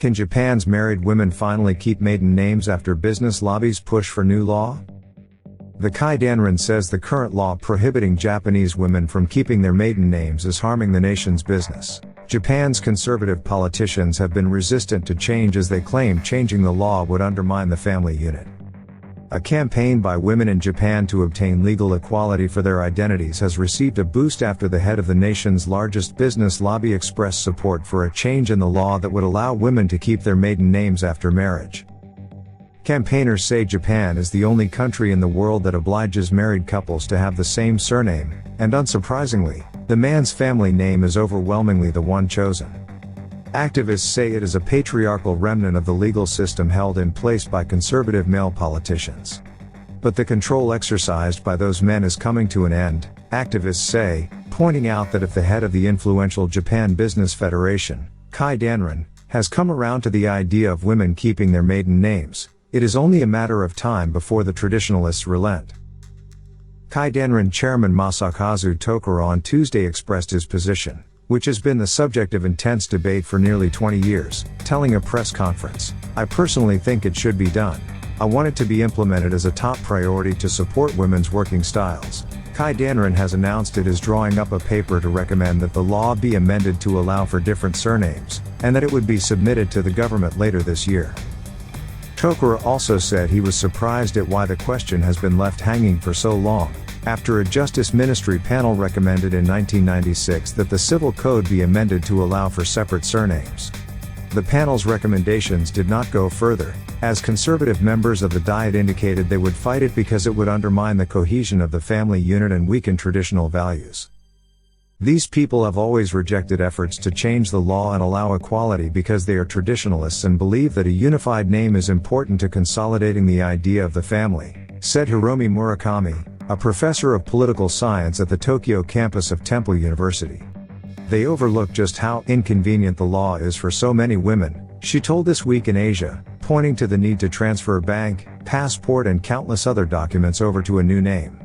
Can Japan's married women finally keep maiden names after business lobbies push for new law? The Kaidanren says the current law prohibiting Japanese women from keeping their maiden names is harming the nation's business. Japan's conservative politicians have been resistant to change as they claim changing the law would undermine the family unit. A campaign by women in Japan to obtain legal equality for their identities has received a boost after the head of the nation's largest business lobby expressed support for a change in the law that would allow women to keep their maiden names after marriage. Campaigners say Japan is the only country in the world that obliges married couples to have the same surname, and unsurprisingly, the man's family name is overwhelmingly the one chosen. Activists say it is a patriarchal remnant of the legal system held in place by conservative male politicians. But the control exercised by those men is coming to an end, activists say, pointing out that if the head of the influential Japan Business Federation, Kaidanren, has come around to the idea of women keeping their maiden names, it is only a matter of time before the traditionalists relent. Kaidanren chairman Masakazu Tokuro on Tuesday expressed his position, which has been the subject of intense debate for nearly 20 years, telling a press conference, "I personally think it should be done. I want it to be implemented as a top priority to support women's working styles." Kaidanren has announced it is drawing up a paper to recommend that the law be amended to allow for different surnames, and that it would be submitted to the government later this year. Tokuro also said he was surprised at why the question has been left hanging for so long, after a Justice Ministry panel recommended in 1996 that the Civil Code be amended to allow for separate surnames. The panel's recommendations did not go further, as conservative members of the Diet indicated they would fight it because it would undermine the cohesion of the family unit and weaken traditional values. These people have always rejected efforts to change the law and allow equality because they are traditionalists and believe that a unified name is important to consolidating the idea of the family, said Hiromi Murakami, a professor of political science at the Tokyo campus of Temple University. They overlook just how inconvenient the law is for so many women, she told This Week in Asia, pointing to the need to transfer bank, passport and countless other documents over to a new name.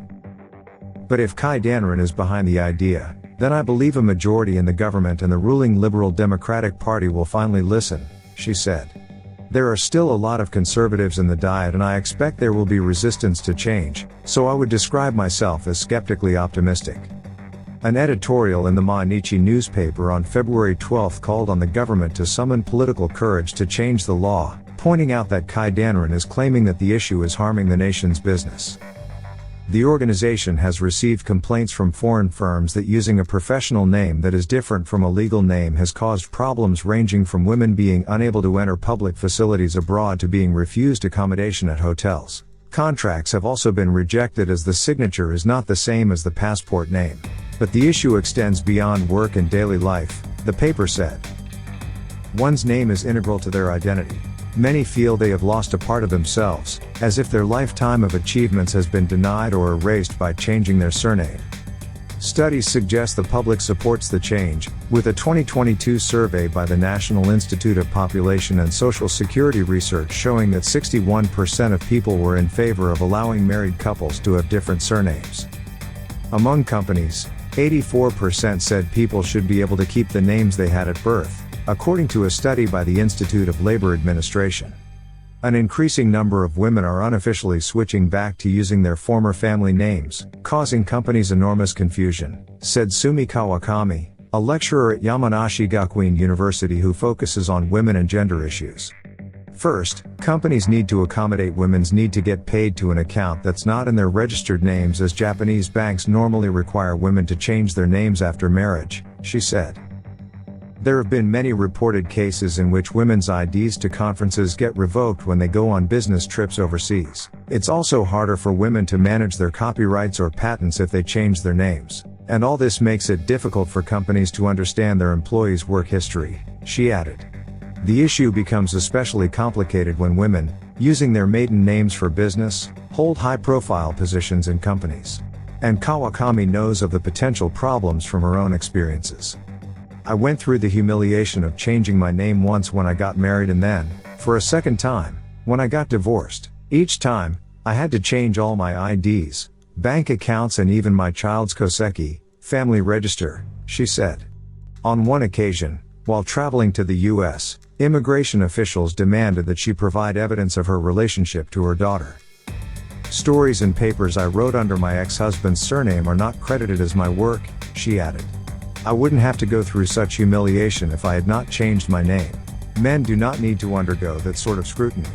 But if Kaidanren is behind the idea, then I believe a majority in the government and the ruling Liberal Democratic Party will finally listen, she said. There are still a lot of conservatives in the Diet and I expect there will be resistance to change, so I would describe myself as skeptically optimistic. An editorial in the Mainichi newspaper on February 12 called on the government to summon political courage to change the law, pointing out that Kaidanren is claiming that the issue is harming the nation's business. The organization has received complaints from foreign firms that using a professional name that is different from a legal name has caused problems ranging from women being unable to enter public facilities abroad to being refused accommodation at hotels. Contracts have also been rejected as the signature is not the same as the passport name. But the issue extends beyond work and daily life, the paper said. One's name is integral to their identity. Many feel they have lost a part of themselves, as if their lifetime of achievements has been denied or erased by changing their surname. Studies suggest the public supports the change, with a 2022 survey by the National Institute of Population and Social Security Research showing that 61% of people were in favor of allowing married couples to have different surnames. Among companies, 84% said people should be able to keep the names they had at birth, according to a study by the Institute of Labor Administration. An increasing number of women are unofficially switching back to using their former family names, causing companies enormous confusion, said Sumi Kawakami, a lecturer at Yamanashi Gakuin University who focuses on women and gender issues. First, companies need to accommodate women's need to get paid to an account that's not in their registered names, as Japanese banks normally require women to change their names after marriage, she said. There have been many reported cases in which women's IDs to conferences get revoked when they go on business trips overseas. It's also harder for women to manage their copyrights or patents if they change their names. And all this makes it difficult for companies to understand their employees' work history, she added. The issue becomes especially complicated when women, using their maiden names for business, hold high-profile positions in companies. And Kawakami knows of the potential problems from her own experiences. I went through the humiliation of changing my name once when I got married and then, for a second time, when I got divorced. Each time, I had to change all my IDs, bank accounts and even my child's koseki, family register, she said. On one occasion, while traveling to the US, Immigration officials demanded that she provide evidence of her relationship to her daughter. "Stories and papers I wrote under my ex-husband's surname are not credited as my work," she added. "I wouldn't have to go through such humiliation if I had not changed my name. Men do not need to undergo that sort of scrutiny."